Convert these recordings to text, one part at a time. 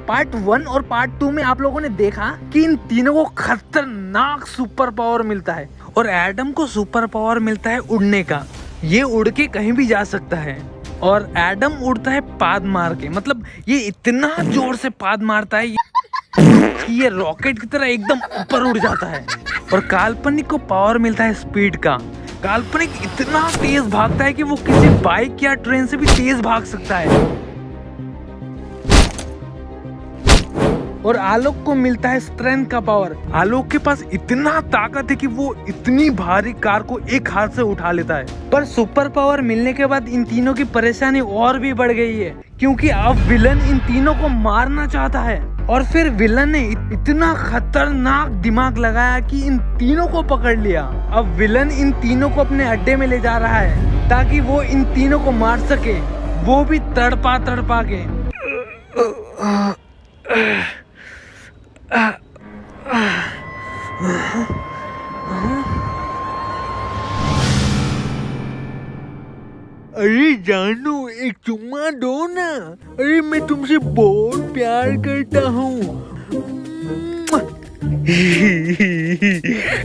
Part 1 और part 2 में आप लोगों ने देखा कि इन तीनों को खतरनाक सुपर पावर मिलता है और एडम को सुपर पावर मिलता है उड़ने का। ये उड़ के कहीं भी जा सकता है और एडम उड़ता है पाद मार के, मतलब ये इतना जोर से पाद मारता है कि ये रॉकेट की तरह एकदम ऊपर उड़ जाता है। और काल्पनिक को पावर मिलता है स्पीड का। काल्पनिक इतना तेज भागता है कि वो किसी बाइक या ट्रेन से भी तेज भाग सकता है। और आलोक को मिलता है स्ट्रेंथ का पावर। आलोक के पास इतना ताकत है कि वो इतनी भारी कार को एक हाथ से उठा लेता है। पर सुपर पावर मिलने के बाद इन तीनों की परेशानी और भी बढ़ गई है, क्योंकि अब विलन इन तीनों को मारना चाहता है। और फिर विलन ने इतना खतरनाक दिमाग लगाया कि इन तीनों को पकड़ लिया। अब विलन इन तीनों को अपने अड्डे में ले जा रहा है ताकि वो इन तीनों को मार सके, वो भी तड़पा तड़पा के। अरे जानू एक चुम्मा दो ना, अरे मैं तुमसे बहुत प्यार करता हूँ।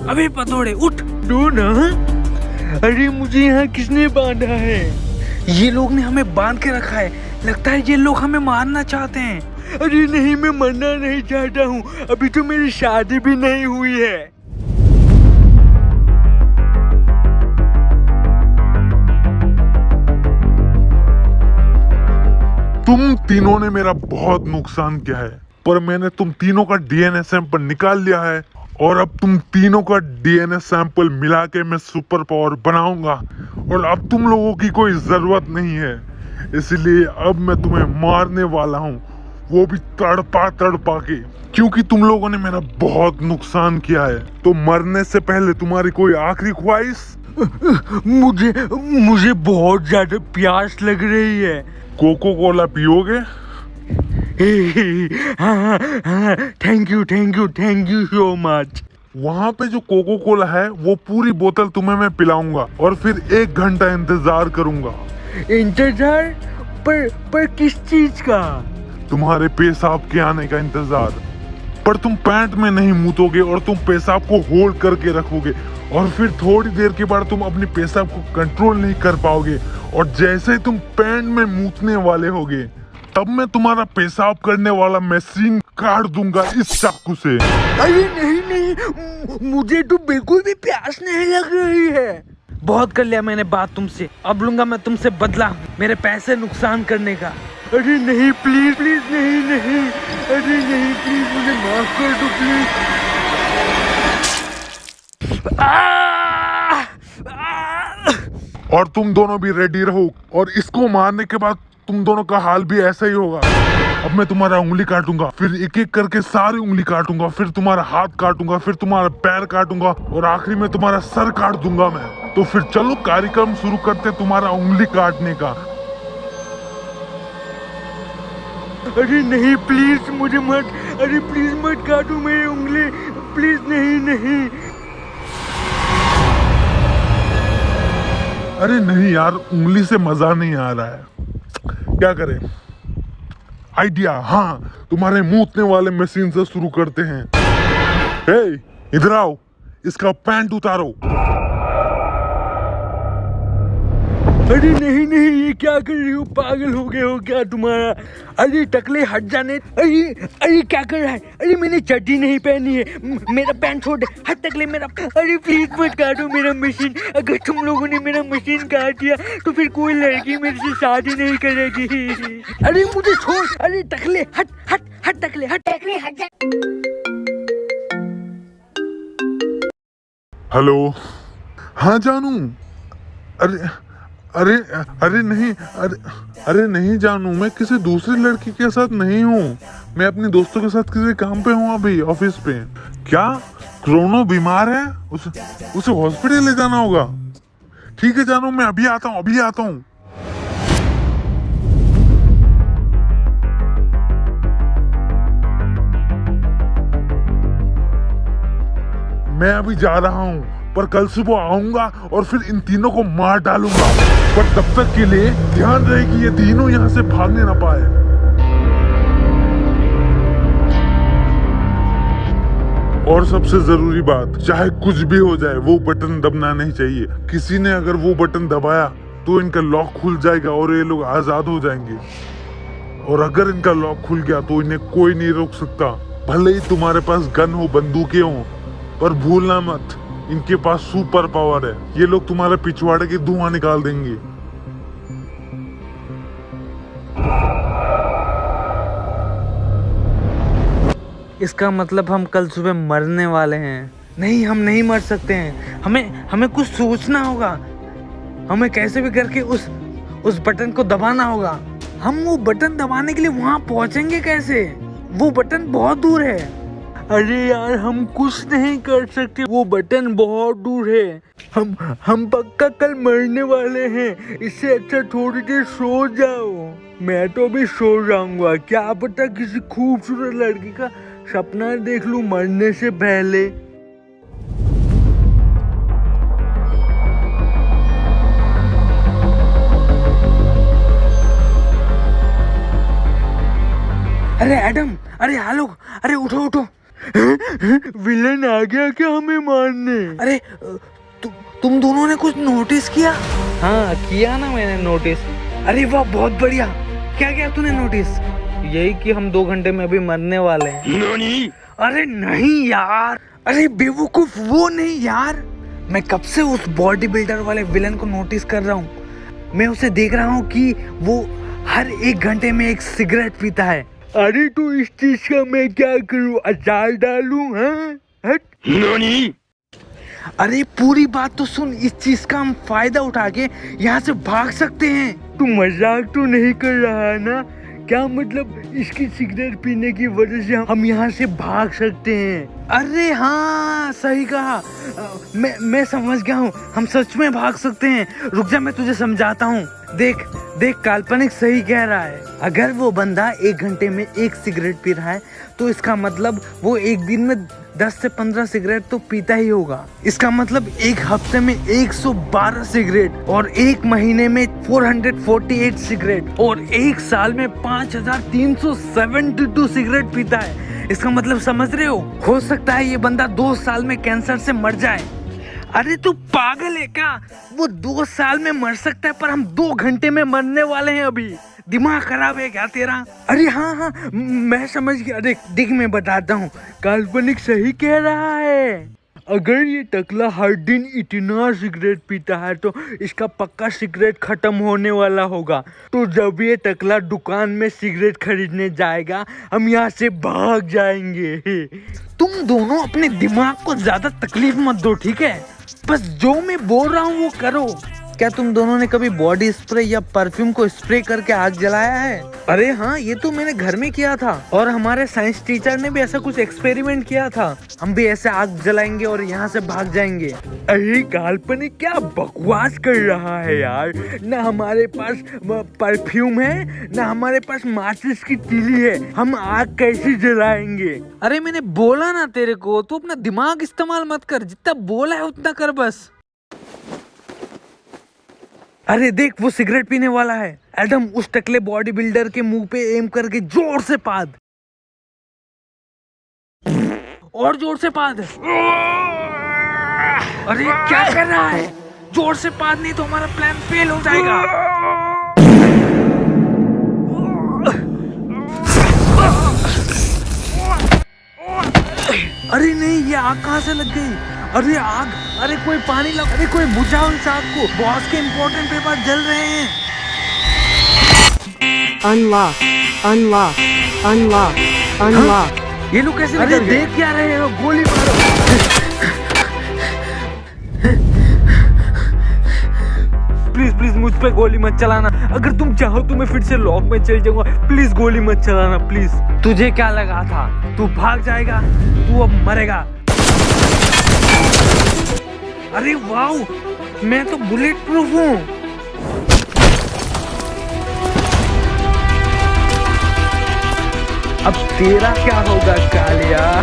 अबे पतोड़े उठ, दो ना। अरे मुझे यहाँ किसने बांधा है? ये लोग ने हमें बांध के रखा है, लगता है ये लोग हमें मारना चाहते हैं। अरे नहीं, मैं मरना नहीं चाहता हूँ, अभी तो मेरी शादी भी नहीं हुई है। तुम तीनों ने मेरा बहुत नुकसान किया है, पर मैंने तुम तीनों का डीएनए सैंपल निकाल लिया है और अब तुम तीनों का डीएनए सैंपल मिला के मैं सुपर पावर बनाऊंगा और अब तुम लोगों की कोई जरूरत नहीं है। इसलिए अब मैं तुम्हें मारने वाला हूँ, वो भी तड़पा तड़पा के, क्योंकि तुम लोगों ने मेरा बहुत नुकसान किया है। तो मरने से पहले तुम्हारी कोई आखिरी ख्वाहिश? मुझे बहुत ज्यादा प्यास लग रही है। कोको कोला पियोगे? Thank you so much. वहाँ पे जो कोको कोला है वो पूरी बोतल तुम्हें मैं पिलाऊंगा और फिर 1 घंटा इंतजार करूंगा। इंतजार? पर किस चीज का? तुम्हारे पेशाब के आने का इंतजार। पर तुम पैंट में नहीं मूतोगे और तुम पेशाब को होल्ड करके रखोगे और फिर थोड़ी देर के बाद तुम अपने पेशाब को कंट्रोल नहीं कर पाओगे और जैसे ही तुम पैंट में मूतने वाले होगे तब मैं तुम्हारा पेशाब करने वाला मशीन काट दूंगा इस चाकू से। अरे नहीं, मुझे तो बिल्कुल भी प्यास नहीं लग रही है। बहुत कर लिया मैंने बात तुमसे, अब लूंगा मैं तुमसे बदला मेरे पैसे नुकसान करने का। अरे नहीं, प्लीज नहीं, अरे नहीं, प्लीज मुझे माफ कर दो प्लीज। और तुम दोनों भी रेडी रहो और इसको मारने के बाद तुम दोनों का हाल भी ऐसा ही होगा। अब मैं तुम्हारा उंगली काटूंगा, फिर एक एक करके सारी उंगली काटूंगा, फिर तुम्हारा हाथ काटूंगा, फिर तुम्हारा पैर काटूंगा और आखिरी में तुम्हारा सर काट दूंगा मैं। तो फिर चलो कार्यक्रम शुरू करते तुम्हारा उंगली काटने का। अरे नहीं, प्लीज मुझे मत, अरे प्लीज मत काटो मेरी उंगली, प्लीज नहीं। अरे नहीं यार, उंगली से मजा नहीं आ रहा है, क्या करें? आइडिया, हाँ, तुम्हारे मूतने वाले मशीन से शुरू करते हैं। हे, इधर आओ, इसका पैंट उतारो। अरे नहीं, ये क्या कर रही हो? पागल हो गए हो क्या तुम्हारा? अरे टकले हट जाने। अरे क्या कर रहा है? अरे मैंने चड्डी नहीं पहनी है, मेरा पैंट छोड़ दे। हट टकले मेरा। अरे प्लीज मत काटो मेरा मशीन, अगर तुम लोगों ने मेरा मशीन काट दिया तो फिर कोई लड़की मेरे से शादी नहीं करेगी। अरे मुझे छोड़, अरे टकले हट टकले हट जा। हेलो, हाँ जानू। अरे नहीं जानू, मैं किसी दूसरी लड़की के साथ नहीं हूँ, मैं अपने दोस्तों के साथ किसी काम पे हूँ अभी ऑफिस पे। क्या क्रोनो बीमार है? उसे हॉस्पिटल ले जाना होगा। ठीक है जानू, मैं अभी आता हूँ। मैं अभी जा रहा हूँ, पर कल सुबह आऊंगा और फिर इन तीनों को मार डालूंगा। पर तब तक के लिए ध्यान रहे कि ये तीनों यहाँ से भागने ना पाए। और सबसे जरूरी बात, चाहे कुछ भी हो जाए वो बटन दबना नहीं चाहिए। किसी ने अगर वो बटन दबाया तो इनका लॉक खुल जाएगा और ये लोग आजाद हो जाएंगे। और अगर इनका लॉक खुल गया तो इन्हें कोई नहीं रोक सकता। भले ही तुम्हारे पास गन हो, बंदूकें हो, पर भूलना मत इनके पास सुपर पावर है। ये लोग तुम्हारे पिछवाड़े की धुआं निकाल देंगे। इसका मतलब हम कल सुबह मरने वाले हैं। नहीं, हम नहीं मर सकते हैं। हमें कुछ सोचना होगा। हमें कैसे भी करके उस बटन को दबाना होगा। हम वो बटन दबाने के लिए वहां पहुंचेंगे कैसे? वो बटन बहुत दूर है। अरे यार, हम कुछ नहीं कर सकते, वो बटन बहुत दूर है। हम पक्का कल मरने वाले हैं। इससे अच्छा थोड़ी देर सो जाओ। मैं तो भी सो जाऊंगा। क्या पता किसी खूबसूरत लड़की का सपना देख लूं मरने से पहले। अरे एडम, अरे आलोक, अरे उठो उठो। विलन आ गया क्या हमें मारने? अरे तुम दोनों ने कुछ नोटिस किया? हाँ किया ना मैंने नोटिस। अरे वाह, बहुत बढ़िया। क्या किया तूने नोटिस? यही कि हम 2 घंटे में अभी मरने वाले हैं। नहीं? अरे नहीं यार, अरे बेवकूफ, वो नहीं यार। मैं कब से उस बॉडी बिल्डर वाले विलन को नोटिस कर रहा हूँ। मैं उसे देख रहा हूँ कि वो हर 1 घंटे में एक सिगरेट पीता है। अरे तो इस चीज का मैं क्या करूँ? अचार डालूं? हाँ? नहीं? अरे पूरी बात तो सुन। इस चीज का हम फायदा उठा के यहाँ से भाग सकते हैं। तू मजाक तो नहीं कर रहा है ना? क्या मतलब इसकी सिगरेट पीने की वजह से हम यहाँ से भाग सकते हैं? अरे हाँ, सही कहा। मैं समझ गया हूँ। हम सच में भाग सकते हैं। रुक जा, मैं तुझे समझाता हूँ। देख, काल्पनिक सही कह रहा है। अगर वो बंदा 1 घंटे में 1 सिगरेट पी रहा है तो इसका मतलब वो एक दिन में 10 से 15 सिगरेट तो पीता ही होगा। इसका मतलब 1 हफ्ते में 112 सिगरेट, और 1 महीने में 448 सिगरेट, और 1 साल में 5372 सिगरेट पीता है। इसका मतलब समझ रहे हो सकता है ये बंदा 2 साल में कैंसर से मर जाए। अरे तू पागल है क्या? वो 2 साल में मर सकता है, पर हम 2 घंटे में मरने वाले हैं। अभी दिमाग खराब है क्या तेरा? अरे हाँ, मैं समझ गया। देख मैं बताता हूँ। काल्पनिक सही कह रहा है। अगर ये टकला हर दिन इतना सिगरेट पीता है तो इसका पक्का सिगरेट खत्म होने वाला होगा। तो जब ये टकला दुकान में सिगरेट खरीदने जाएगा, हम यहाँ से भाग जाएंगे। तुम दोनों अपने दिमाग को ज्यादा तकलीफ मत दो, ठीक है? बस जो मैं बोल रहा हूँ वो करो। क्या तुम दोनों ने कभी बॉडी स्प्रे या परफ्यूम को स्प्रे करके आग जलाया है? अरे हाँ, ये तो मैंने घर में किया था, और हमारे साइंस टीचर ने भी ऐसा कुछ एक्सपेरिमेंट किया था। हम भी ऐसे आग जलाएंगे और यहाँ से भाग जाएंगे। अरे काल्पनिक क्या बकवास कर रहा है यार। ना हमारे पास परफ्यूम है, ना हमारे पास माचिस की तीली है। हम आग कैसे जलाएंगे? अरे मैंने बोला ना तेरे को, तू अपना दिमाग इस्तेमाल मत कर। जितना बोला है उतना कर बस। अरे देख, वो सिगरेट पीने वाला है। एडम, उस टकले बॉडी बिल्डर के मुंह पे एम करके जोर से पाद, और जोर से पाद। अरे क्या कर रहा है? जोर से पाद, नहीं तो हमारा प्लान फेल हो जाएगा। अरे नहीं, ये आग कहाँ से लग गई? अरे आग, अरे कोई पानी लग, अरे कोई बुझाओ इस आग को। बॉस के इंपॉर्टेंट पेपर जल रहे हैं। अनलॉक। ये लोग कैसे? अरे देख क्या रहे हो? गोली मारो। प्लीज मुझ पे गोली मत चलाना। अगर तुम चाहो तो मैं फिर से लॉक में चल जाऊंगा। प्लीज गोली मत चलाना प्लीज। तुझे क्या लगा था तू भाग जाएगा? तू अब मरेगा। अरे वाओ, मैं तो बुलेट प्रूफ हूँ। अब तेरा क्या होगा कालिया?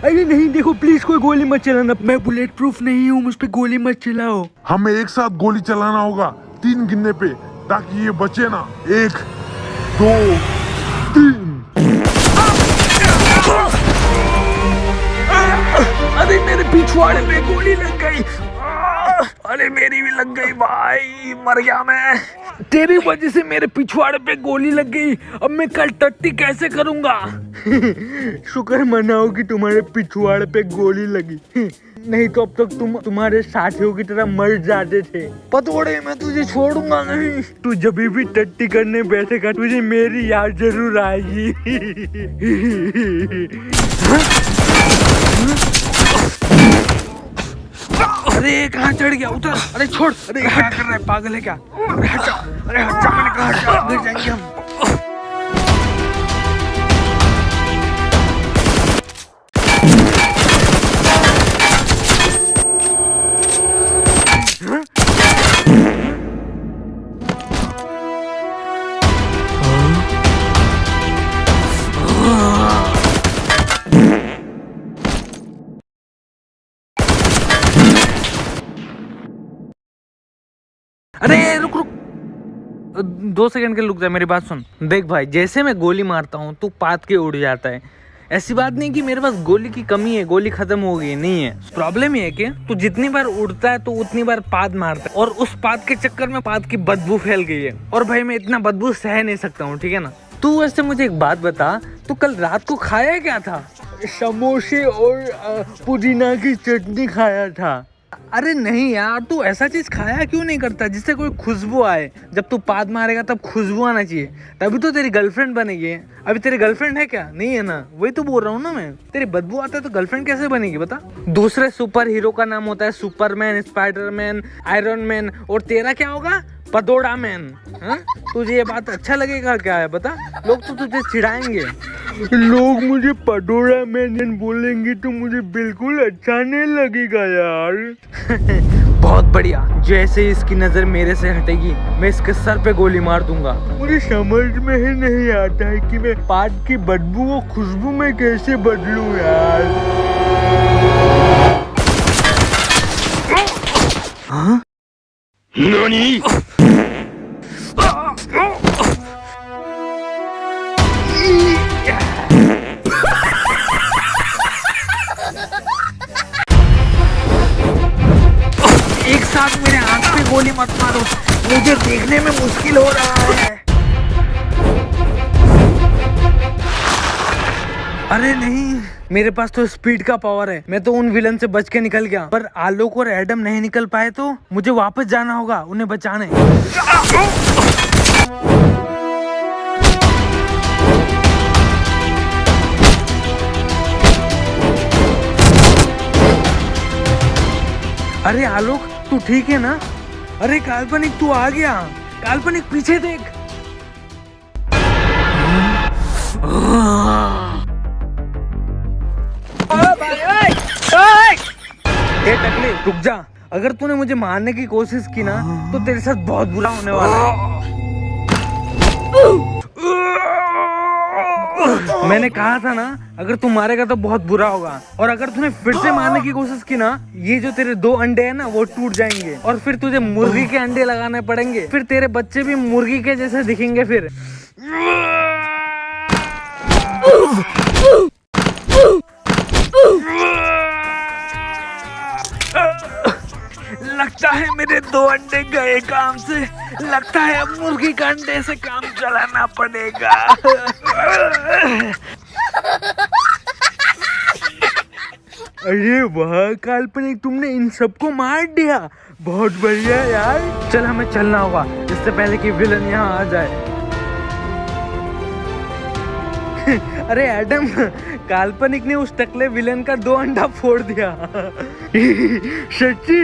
अरे नहीं, देखो प्लीज कोई गोली मत चलाना, मैं बुलेट प्रूफ नहीं हूँ, मुझ पे गोली मत चलाओ। हमें एक साथ गोली चलाना होगा 3 गिनने पे, ताकि ये बचे ना। 1 2 3। अरे मेरे पिछवाड़े पे गोली लग गई। अरे मेरी भी लग गई भाई, मर गया मैं। तेरी वजह से मेरे पिछवाड़े पे गोली लग गई, अब मैं कल टट्टी कैसे करूंगा। शुक्र मनाओ कि तुम्हारे पिछवाड़े पे गोली लगी, नहीं तो अब तक तुम तुम्हारे साथियों की तरह मर जाते थे। पतोड़े, मैं तुझे छोड़ूंगा नहीं। तू जब भी टट्टी करने बैठेगा तुझे मेरी याद जरूर आएगी। अरे कहाँ चढ़ गया, उतर। अरे छोड़, अरे क्या कर रहा है, पागल है क्या। अरे हट जा, अरे हट जा, मैंने कहा हट जा, गिर जाएंगे हम। अरे रुक रुक, 2 सेकंड के रुक जा, मेरी बात सुन। देख भाई, जैसे मैं गोली मारता हूँ तू पात के उड़ जाता है। ऐसी बात नहीं कि मेरे पास गोली की कमी है, गोली खत्म हो गई, नहीं है। प्रॉब्लम ये है कि तू जितनी बार उड़ता है तो उतनी बार पात मारता है, और उस पात के चक्कर में पात की बदबू फैल गई है, और भाई मैं इतना बदबू सह नहीं सकता हूँ, ठीक है ना। तू वैसे मुझे एक बात बता, तू कल रात को खाया क्या था? समोसे और पुदीना की चटनी खाया था। अरे नहीं यार, तू ऐसा चीज खाया क्यों नहीं करता जिससे कोई खुशबू आए। जब तू पाद मारेगा तब खुशबू आना चाहिए, तभी तो तेरी गर्लफ्रेंड बनेगी। अभी तेरी गर्लफ्रेंड है क्या? नहीं है ना, वही तो बोल रहा हूँ ना मैं। तेरी बदबू आता है तो गर्लफ्रेंड कैसे बनेगी बता। दूसरे सुपर हीरो का नाम होता है सुपरमैन, स्पाइडरमैन, आयरन मैन, और तेरा क्या होगा? पदोड़ा मैन। हाँ, तुझे ये बात अच्छा लगेगा क्या है बता? लोग तो तुझे चिढ़ाएंगे। लोग मुझे पदोड़ा मैन बोलेंगे तो मुझे बिल्कुल अच्छा नहीं लगेगा यार। बहुत बढ़िया, जैसे इसकी नजर मेरे से हटेगी मैं इसके सर पे गोली मार दूंगा। मुझे समझ में ही नहीं आता है कि मैं पाद की बदबू को खुशबू में कैसे बदलूं यार। हाँ? नानी? एक साथ मेरे आंख पे गोली मत मारो, मुझे देखने में मुश्किल हो रहा है। अरे नहीं, मेरे पास तो स्पीड का पावर है, मैं तो उन विलन से बच के निकल गया, पर आलोक और एडम नहीं निकल पाए तो मुझे वापस जाना होगा उन्हें बचाने। अरे आलोक, तू ठीक है ना? अरे काल्पनिक, तू आ गया। काल्पनिक पीछे देख। ए टकले, रुक जा। अगर तूने मुझे मारने की कोशिश की ना तो तेरे साथ बहुत बुरा होने वाला है। मैंने कहा था ना, अगर तू मारेगा तो बहुत बुरा होगा, और अगर तूने फिर से मारने की कोशिश की ना, ये जो तेरे 2 अंडे हैं ना वो टूट जाएंगे, और फिर तुझे मुर्गी के अंडे लगाने पड़ेंगे, फिर तेरे बच्चे भी मुर्गी के जैसे दिखेंगे। फिर लगता है मेरे 2 अंडे गए काम से, लगता है अब मुर्गी के अंडे से काम चलाना पड़ेगा। अरे वाह काल्पनिक, तुमने इन सबको मार दिया, बहुत बढ़िया यार। चल हमें चलना होगा इससे पहले कि विलन यहाँ आ जाए। अरे एडम, काल्पनिक ने उस टकले विलन का 2 अंडा फोड़ दिया। सच्ची?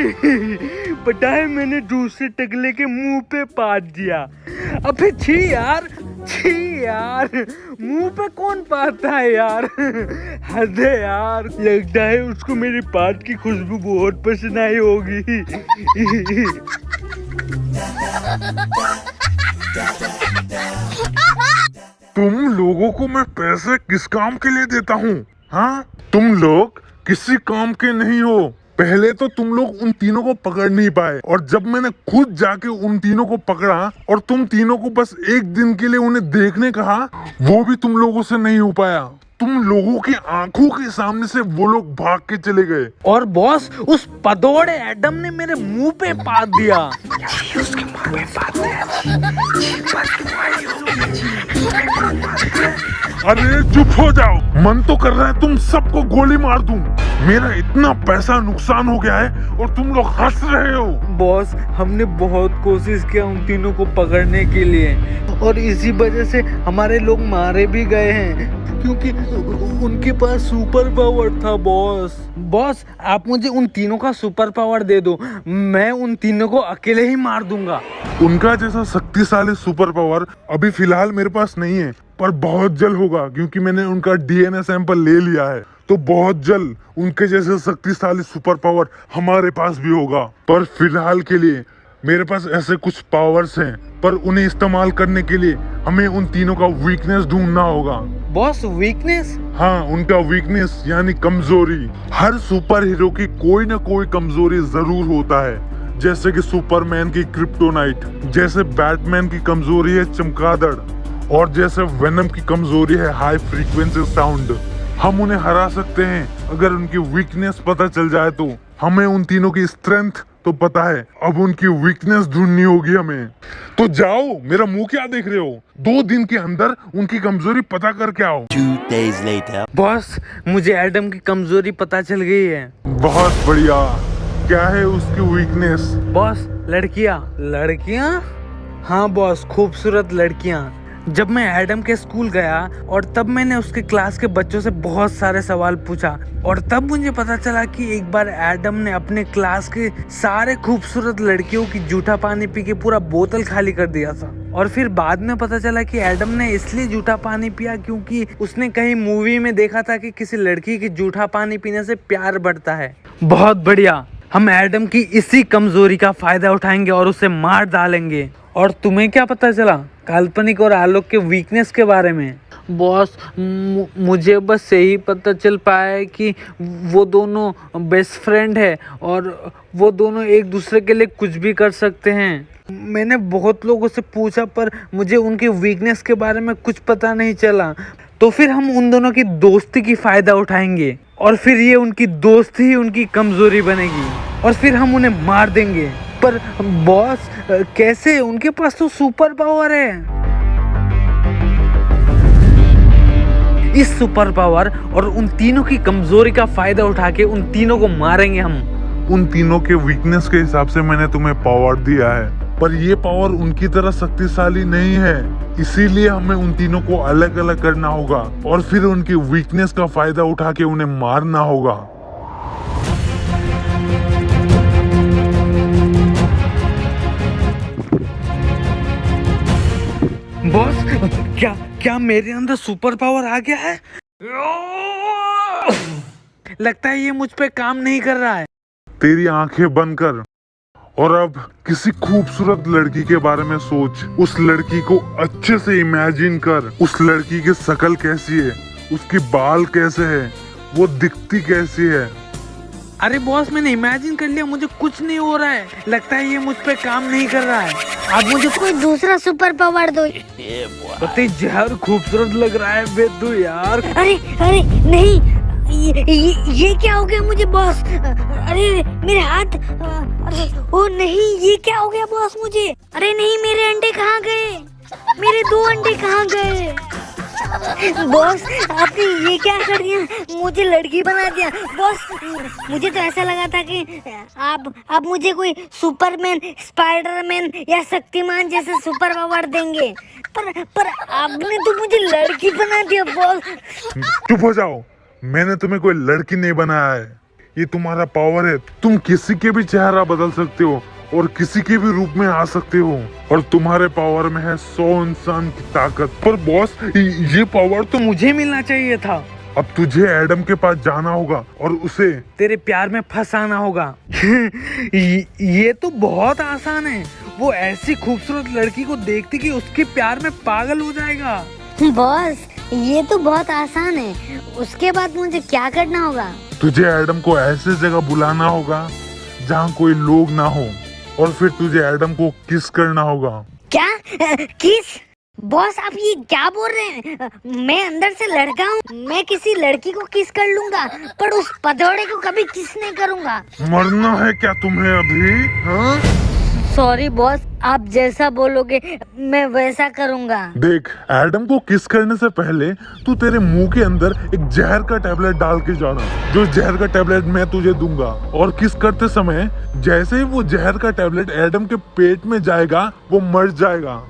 पता है मैंने दूसरे टकले के मुंह पे पाद दिया। अबे छी यार, छी यार, मुंह पे कौन पाता है यार। हद है यार, लगता है उसको मेरी पाद की खुशबू बहुत पसंद आई होगी। तुम लोगों को मैं पैसे किस काम के लिए देता हूँ? हाँ, तुम लोग किसी काम के नहीं हो। पहले तो तुम लोग उन तीनों को पकड़ नहीं पाए, और जब मैंने खुद जाके उन तीनों को पकड़ा और तुम तीनों को बस एक दिन के लिए उन्हें देखने कहा, वो भी तुम लोगों से नहीं हो पाया। तुम लोगों की आंखों के सामने से वो लोग भाग के चले गए। और बॉस, उस पदोड़े एडम ने मेरे मुंह पे पाद दिया। उसके मुंह में बात अरे चुप हो जाओ, मन तो कर रहा है तुम सबको गोली मार दूं। मेरा इतना पैसा नुकसान हो गया है और तुम लोग हंस रहे हो। बॉस, हमने बहुत कोशिश किया उन तीनों को पकड़ने के लिए, और इसी वजह से हमारे लोग मारे भी गए हैं, क्योंकि उनके पास सुपर पावर था। बॉस, आप मुझे उन तीनों का सुपर पावर दे दो, मैं उन तीनों को अकेले ही मार दूंगा। उनका जैसा शक्तिशाली सुपर पावर अभी फिलहाल मेरे पास नहीं है, पर बहुत जल्द होगा, क्योंकि मैंने उनका डीएनए सैंपल ले लिया है। तो बहुत जल्द उनके जैसे शक्तिशाली सुपर पावर हमारे पास भी होगा। पर फिलहाल के लिए मेरे पास ऐसे कुछ पावर्स हैं, पर उन्हें इस्तेमाल करने के लिए हमें उन तीनों का वीकनेस ढूंढना होगा। Boss, weakness? हाँ, उनका वीकनेस यानी कमजोरी। हर सुपर हीरो की कोई ना कोई कमजोरी जरूर होता है, जैसे कि सुपरमैन की क्रिप्टोनाइट, जैसे बैटमैन की कमजोरी है चमगादड़, और जैसे वेनम की कमजोरी है हाई फ्रीक्वेंसी साउंड। हम उन्हें हरा सकते हैं अगर उनकी वीकनेस पता चल जाए तो। हमें उन तीनों की स्ट्रेंथ तो पता है, अब उनकी वीकनेस ढूंढनी होगी हमें। तो जाओ, मेरा मुंह क्या देख रहे हो? 2 दिन के अंदर उनकी कमजोरी पता करके आओ। 2 days later. बॉस, मुझे एडम की कमजोरी पता चल गई है। बहुत बढ़िया। क्या है उसकी वीकनेस? बॉस, लड़कियां? हाँ बॉस, खूबसूरत लड़कियां। जब मैं एडम के स्कूल गया और तब मैंने उसके क्लास के बच्चों से बहुत सारे सवाल पूछा, और तब मुझे पता चला कि एक बार एडम ने अपने क्लास के सारे खूबसूरत लड़कियों की जूठा पानी पी के पूरा बोतल खाली कर दिया था। और फिर बाद में पता चला कि एडम ने इसलिए जूठा पानी पिया क्योंकि उसने कहीं मूवी में देखा था कि किसी लड़की की जूठा पानी पीने से प्यार बढ़ता है। बहुत बढ़िया, हम एडम की इसी कमजोरी का फायदा उठाएंगे और उसे मार डालेंगे। और तुम्हें क्या पता चला काल्पनिक और आलोक के वीकनेस के बारे में? बॉस, मुझे बस यही पता चल पाया है कि वो दोनों बेस्ट फ्रेंड है और वो दोनों एक दूसरे के लिए कुछ भी कर सकते हैं। मैंने बहुत लोगों से पूछा, पर मुझे उनके वीकनेस के बारे में कुछ पता नहीं चला। तो फिर हम उन दोनों की दोस्ती की फायदा उठाएंगे, और फिर ये उनकी दोस्ती ही उनकी कमजोरी बनेगी, और फिर हम उन्हें मार देंगे। पर बॉस, कैसे? उनके पास तो सुपर पावर है। इस सुपर पावर और उन तीनों की कमजोरी का फायदा उठा के उन तीनों को मारेंगे हम। उन तीनों के वीकनेस के हिसाब से मैंने तुम्हें पावर दिया है, पर ये पावर उनकी तरह शक्तिशाली नहीं है, इसीलिए हमें उन तीनों को अलग अलग करना होगा और फिर उनकी वीकनेस का फायदा उठा के उन्हें मारना होगा। बॉस, क्या मेरे अंदर सुपर पावर आ गया है? लगता है ये मुझ पे काम नहीं कर रहा है। तेरी आंखें बंद कर और अब किसी खूबसूरत लड़की के बारे में सोच। उस लड़की को अच्छे से इमेजिन कर। उस लड़की की शक्ल कैसी है, उसके बाल कैसे है, वो दिखती कैसी है। अरे बॉस, मैंने इमेजिन कर लिया, मुझे कुछ नहीं हो रहा है। लगता है ये मुझ पे काम नहीं कर रहा है। आप मुझे कोई दूसरा सुपर पावर दो। पता जहर खूबसूरत लग रहा है बेदू यार। अरे नहीं, ये क्या हो गया मुझे बॉस? अरे मेरे हाथ, अरे ओ नहीं, ये क्या हो गया बॉस मुझे? अरे नहीं, मेरे अंडे कहाँ गए? मेरे 2 अंडे कहाँ गए? बॉस, आपने ये क्या कर दिया? मुझे लड़की बना दिया बॉस। मुझे तो ऐसा लगा था कि आप मुझे कोई सुपरमैन, स्पाइडरमैन या शक्तिमान जैसे सुपर पावर देंगे, पर आपने तो मुझे लड़की बना दिया बॉस। चुप हो जाओ, मैंने तुम्हें कोई लड़की नहीं बनाया है। ये तुम्हारा पावर है, तुम किसी के भी चेहरा बदल सकते हो और किसी के भी रूप में आ सकते हो, और तुम्हारे पावर में है 100 इंसान की ताकत। पर बॉस, ये पावर तो मुझे मिलना चाहिए था। अब तुझे एडम के पास जाना होगा और उसे तेरे प्यार में फंसाना होगा। ये तो बहुत आसान है। वो ऐसी खूबसूरत लड़की को देखती कि उसके प्यार में पागल हो जाएगा। बॉस, ये तो बहुत आसान है। उसके बाद मुझे क्या करना होगा? तुझे एडम को ऐसे जगह बुलाना होगा जहाँ कोई लोग ना हो, और फिर तुझे एडम को किस करना होगा। क्या? किस? बॉस आप ये क्या बोल रहे हैं? मैं अंदर से लड़का हूँ, मैं किसी लड़की को किस कर लूंगा, पर उस पधौड़े को कभी किस नहीं करूंगा। मरना है क्या तुम्हें अभी? हाँ? सॉरी बॉस, आप जैसा बोलोगे मैं वैसा करूंगा। देख, एडम को किस करने से पहले तू तेरे मुंह के अंदर एक जहर का टैबलेट डाल के जाना। जो जहर का टैबलेट मैं तुझे दूंगा, और किस करते समय जैसे ही वो जहर का टैबलेट एडम के पेट में जाएगा वो मर जाएगा।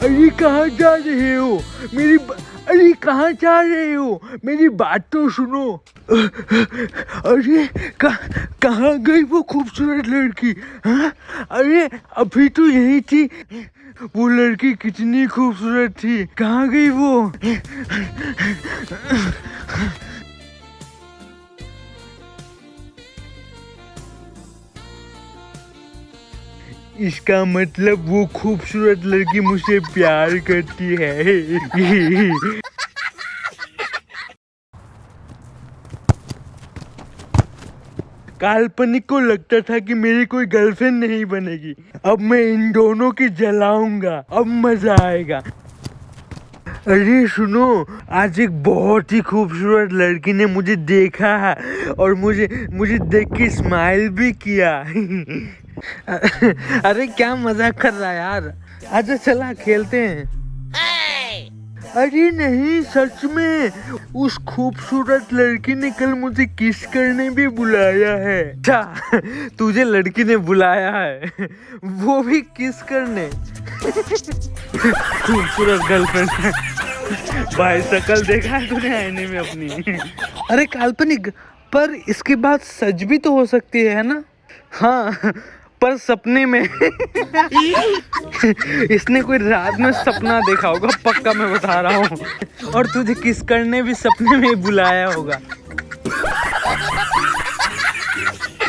अरे कहाँ जा रहे हो? अरे कहाँ जा रहे हो? मेरी बात तो सुनो। अरे कहाँ गई वो खूबसूरत लड़की? हाँ? अरे अभी तो यही थी। वो लड़की कितनी खूबसूरत थी, कहाँ गई वो? इसका मतलब वो खूबसूरत लड़की मुझसे प्यार करती है। काल्पनिक को लगता था कि मेरी कोई गर्लफ्रेंड नहीं बनेगी। अब मैं इन दोनों की जलाऊंगा, अब मजा आएगा। अरे सुनो, आज एक बहुत ही खूबसूरत लड़की ने मुझे देखा है और मुझे देख के स्माइल भी किया। अरे क्या मजाक कर रहा है यार, आजा चला खेलते हैं। अरे नहीं, सच में उस खूबसूरत लड़की ने कल मुझे किस करने भी बुलाया है। अच्छा, तुझे लड़की ने बुलाया है, वो भी किस करने। खूबसूरत गर्लफ्रेंड। भाई शकल देखा है तूने आईने में अपनी? अरे काल्पनिक, पर इसकी बात सच भी तो हो सकती है ना? हाँ, पर सपने में। इसने कोई रात में सपना देखा होगा, पक्का मैं बता रहा हूँ। और तुझे किस करने भी सपने में बुलाया होगा।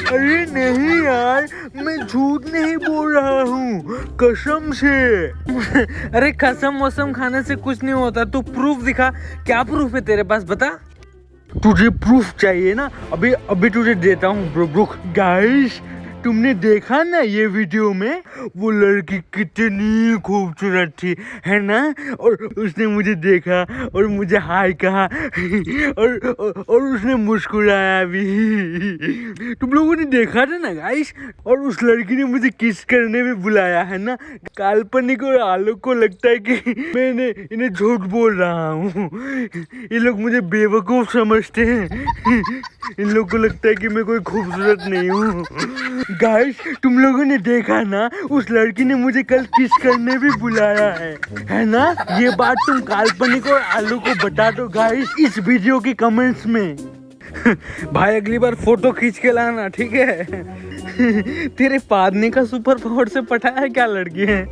अरे नहीं यार, मैं झूठ नहीं बोल रहा हूँ, कसम से। अरे कसम वसम खाने से कुछ नहीं होता, तू प्रूफ दिखा। क्या प्रूफ है तेरे पास, बता। तुझे प्रूफ चाहिए ना? अभी तुझे देता हूँ प्रूफ। गाइस, तुमने देखा ना ये वीडियो में, वो लड़की कितनी खूबसूरत थी, है ना? और उसने मुझे देखा और मुझे हाय कहा और उसने मुस्कुराया भी। तुम लोगों ने देखा था ना गाइस? और उस लड़की ने मुझे किस करने भी बुलाया, है ना? काल्पनिक और आलोक को लगता है कि मैंने इन्हें झूठ बोल रहा हूँ। ये लोग मुझे बेवकूफ समझते हैं। इन लोग को लगता है कि मैं कोई खूबसूरत नहीं हूँ। गाइस, तुम लोगों ने देखा ना, उस लड़की ने मुझे कल किस करने भी बुलाया है ना? ये बात तुम काल्पनिक और आलू को बता दो गाइस इस वीडियो के कमेंट्स में। भाई अगली बार फोटो खींच के लाना, ठीक है? तेरे पादने का सुपर पावर से पटा है क्या लड़की है?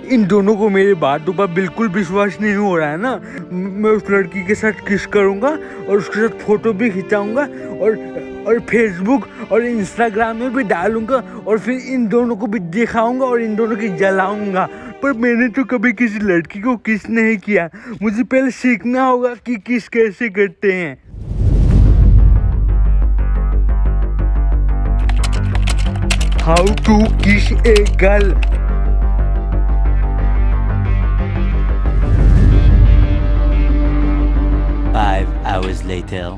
इन दोनों को मेरी बातों पर बिल्कुल विश्वास नहीं हो रहा है ना? मैं उस लड़की के साथ किस करूंगा और उसके साथ फोटो भी खिंचाऊंगा और फेसबुक और इंस्टाग्राम में भी डालूंगा और फिर इन दोनों को भी दिखाऊंगा और इन दोनों की जलाऊंगा। पर मैंने तो कभी किसी लड़की को किस नहीं किया, मुझे पहले सीखना होगा कि किस कैसे करते हैं। हाउ टू किस ए गर्ल। Hours later.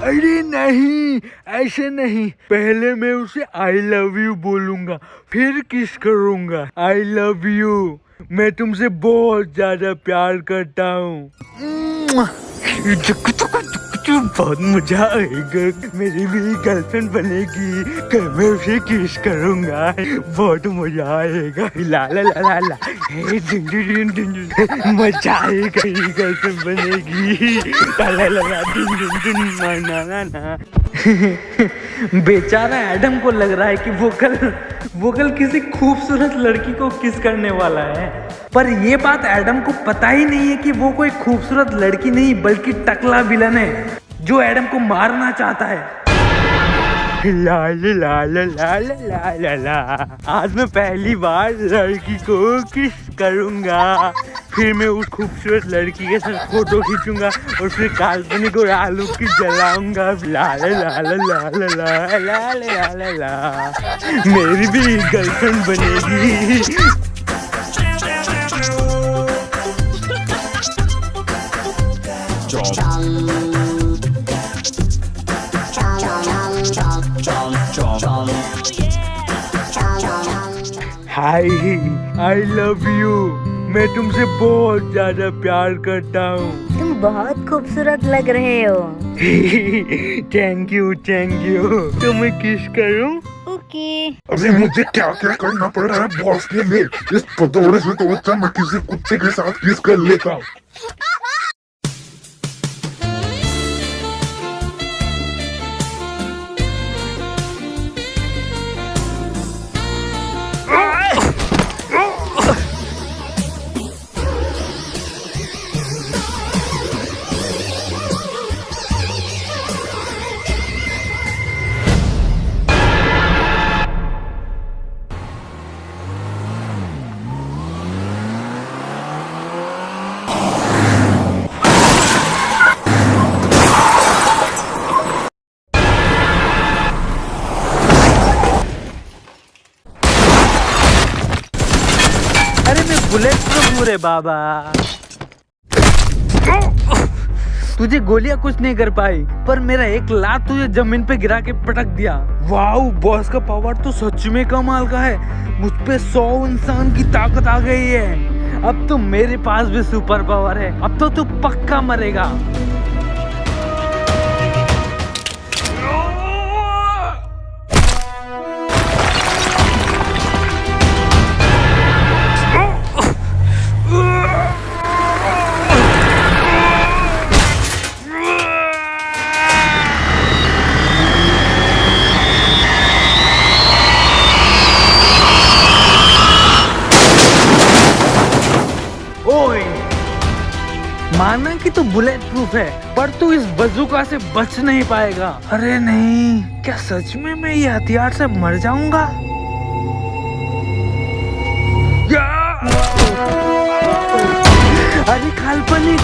अरे नहीं, ऐसे नहीं, पहले मैं उसे आई लव यू बोलूंगा, फिर किस करूंगा। आई लव यू, मैं तुमसे बहुत ज्यादा प्यार करता हूँ। बहुत मजा आएगा, मेरी भी गर्लफ्रेंड बनेगी, कल मैं उसे किस करूंगा, बहुत मजा आएगा। ला ला ला ला ला, मजा आएगा, गर्लफ्रेंड बनेगी। ला ला ला ला, ना ना ना। बेचारा एडम को लग रहा है कि वो कल किसी खूबसूरत लड़की को किस करने वाला है, पर ये बात एडम को पता ही नहीं है कि वो कोई खूबसूरत लड़की नहीं बल्कि टकला विलन है जो एडम को मारना चाहता है। ला ला ला ला ला ला ला ला, आज मैं पहली बार लड़की को किस करूंगा, फिर मैं उस खूबसूरत लड़की के साथ फोटो खींचूंगा और फिर काल्पनिक और आलू की जलाऊंगा। ला ला ला ला ला ला ला ला ला ला ला, मेरी भी गर्लफ्रेंड बनेगी। हाय, आई लव यू, मैं तुमसे बहुत ज्यादा प्यार करता हूँ। तुम बहुत खूबसूरत लग रहे हो। थैंक यू, तो मैं किस करूँ? ओके। अभी मुझे क्या क्या करना पड़ रहा है बॉस के लिए, इस पतोड़े से तो अच्छा मैं किसी कुत्ते के साथ किस कर लेता हूँ। बुलेट प्रूफ हूँ रे बाबा। तुझे गोलियां कुछ नहीं कर पाई, पर मेरा एक लात तुझे जमीन पे गिरा के पटक दिया। वाओ, बॉस का पावर तो सच में कमाल का है। मुझ पे 100 इंसान की ताकत आ गई है। अब तो मेरे पास भी सुपर पावर है। अब तो तू पक्का मरेगा। माना कि तू बुलेट प्रूफ है, पर तू इस बंदूका से बच नहीं पाएगा। अरे नहीं, क्या सच में मैं ये हथियार से मर जाऊंगा? अरे काल्पनिक,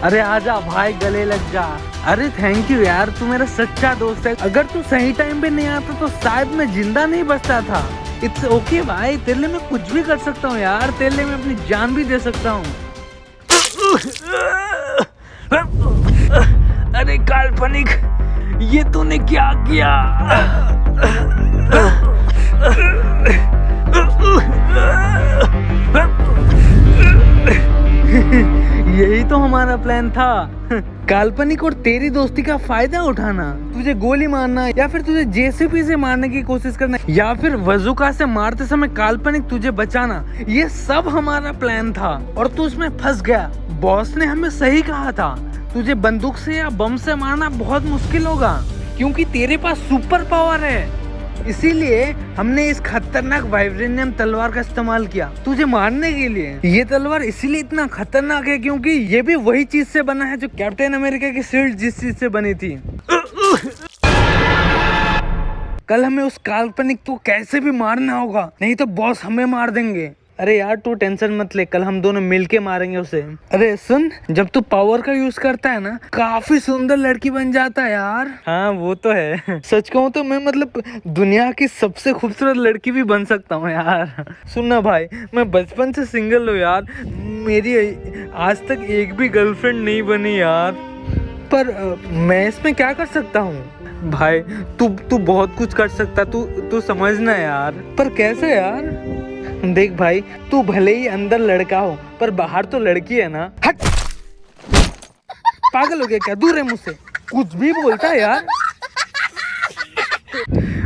अरे आजा भाई, गले लग जा। अरे थैंक यू यार, तू मेरा सच्चा दोस्त है। अगर तू सही टाइम पे नहीं आता तो शायद मैं जिंदा नहीं बचता था। इट्स ओके भाई, तेरे लिए मैं कुछ भी कर सकता हूँ यार। तेरे लिए मैं अपनी जान भी दे सकता हूँ। अरे काल्पनिक, ये तूने क्या किया? यही तो हमारा प्लान था, काल्पनिक और तेरी दोस्ती का फायदा उठाना। तुझे गोली मारना, या फिर तुझे जेसीबी से मारने की कोशिश करना, या फिर बंदूका से मारते समय काल्पनिक तुझे बचाना। ये सब हमारा प्लान था और तू उसमें फंस गया। बॉस ने हमें सही कहा था, तुझे बंदूक से या बम से मारना बहुत मुश्किल होगा, क्योंकि तेरे पास सुपर पावर है। इसीलिए हमने इस खतरनाक वाइब्रेनियम तलवार का इस्तेमाल किया तुझे मारने के लिए। ये तलवार इसीलिए इतना खतरनाक है क्योंकि ये भी वही चीज से बना है जो कैप्टन अमेरिका की शील्ड जिस चीज से बनी थी। कल हमें उस काल्पनिक को कैसे भी मारना होगा, नहीं तो बॉस हमें मार देंगे। अरे यार तू टेंशन मत ले, कल हम दोनों मिलके मारेंगे उसे। अरे सुन, जब तू पावर का यूज करता है ना, काफी सुंदर लड़की बन जाता है यार। हाँ वो तो है, सच कहूँ तो मैं मतलब दुनिया की सबसे खूबसूरत लड़की भी बन सकता हूँ यार। सुन ना भाई, मैं बचपन से सिंगल हूँ यार, मेरी आज तक एक भी गर्लफ्रेंड नहीं बनी यार। पर मैं इसमें क्या कर सकता हूँ? भाई तू बहुत कुछ कर सकता, तू समझना यार। पर कैसे यार? देख भाई, तू भले ही अंदर लड़का हो पर बाहर तो लड़की है ना। हट, पागल हो गया क्या? दूर है मुझसे, कुछ भी बोलता है यार।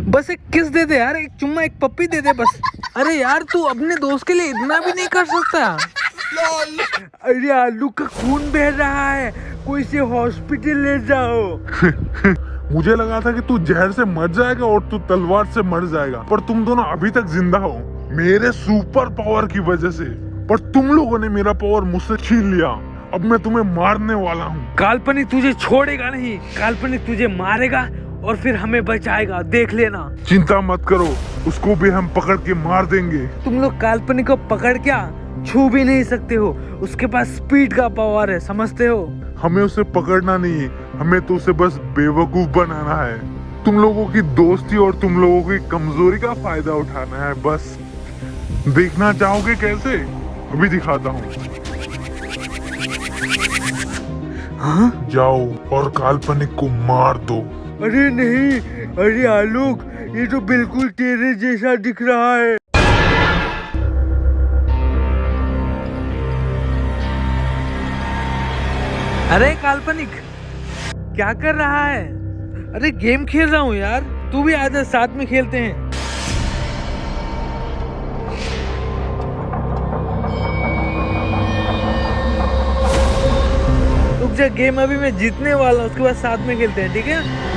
बस एक किस दे दे यार, एक चुम्मा, एक पप्पी दे दे बस। अरे यार तू अपने दोस्त के लिए इतना भी नहीं कर सकता? अरे आलू का खून बह रहा है, कोई से हॉस्पिटल ले जाओ। मुझे लगा था कि तू जहर से मर जाएगा और तू तलवार से मर जाएगा, पर तुम दोनों अभी तक जिंदा हो मेरे सुपर पावर की वजह से। पर तुम लोगों ने मेरा पावर मुझसे छीन लिया, अब मैं तुम्हें मारने वाला हूँ। काल्पनिक तुझे छोड़ेगा नहीं, काल्पनिक तुझे मारेगा और फिर हमें बचाएगा, देख लेना। चिंता मत करो, उसको भी हम पकड़ के मार देंगे। तुम लोग काल्पनिक को पकड़ क्या छू भी नहीं सकते हो, उसके पास स्पीड का पावर है, समझते हो? हमें उसे पकड़ना नहीं है, हमें तो उसे बस बेवकूफ बनाना है। तुम लोगों की दोस्ती और तुम लोगों की कमजोरी का फायदा उठाना है बस। देखना चाहोगे कैसे? अभी दिखाता हूँ। हाँ? जाओ और काल्पनिक को मार दो। अरे नहीं, अरे आलोक, ये तो बिल्कुल तेरे जैसा दिख रहा है। अरे काल्पनिक, क्या कर रहा है? अरे गेम खेल रहा हूँ यार, तू भी आजा, साथ में खेलते हैं। रुक जा, गेम अभी मैं जीतने वाला हूँ, उसके बाद साथ में खेलते हैं, ठीक है?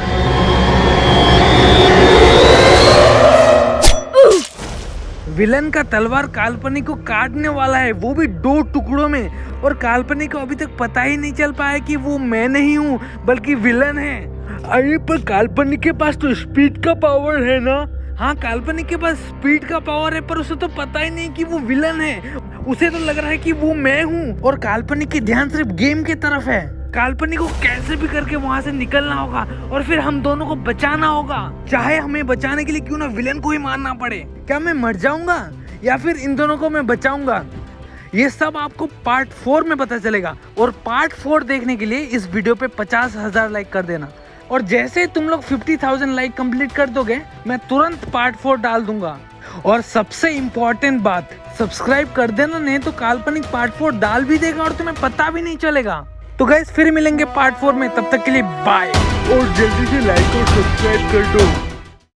विलन का तलवार काल्पनिक को काटने वाला है, वो भी 2 टुकड़ों में। और काल्पनिक को अभी तक पता ही नहीं चल पाया कि वो मैं नहीं हूँ बल्कि विलन है। अरे पर काल्पनिक के पास तो स्पीड का पावर है ना? हाँ, काल्पनिक के पास स्पीड का पावर है, पर उसे तो पता ही नहीं कि वो विलन है। उसे तो लग रहा है कि वो मैं हूँ और काल्पनिक की ध्यान सिर्फ गेम की तरफ है। काल्पनिक को कैसे भी करके वहाँ से निकलना होगा और फिर हम दोनों को बचाना होगा, चाहे हमें बचाने के लिए क्यों ना विलन को ही मारना पड़े। क्या मैं मर जाऊंगा या फिर इन दोनों को मैं बचाऊंगा? ये सब आपको पार्ट 4 में पता चलेगा। और पार्ट 4 देखने के लिए इस वीडियो पे 50,000 लाइक कर देना। और जैसे तुम लोग 50,000 लाइक कंप्लीट कर दोगे, मैं तुरंत पार्ट 4 डाल दूंगा। और सबसे इम्पोर्टेंट बात, सब्सक्राइब कर देना, नहीं तो काल्पनिक पार्ट 4 डाल भी देगा और तुम्हें पता भी नहीं चलेगा। तो गाइस फिर मिलेंगे पार्ट 4 में, तब तक के लिए बाय। और जल्दी से लाइक और सब्सक्राइब कर दो।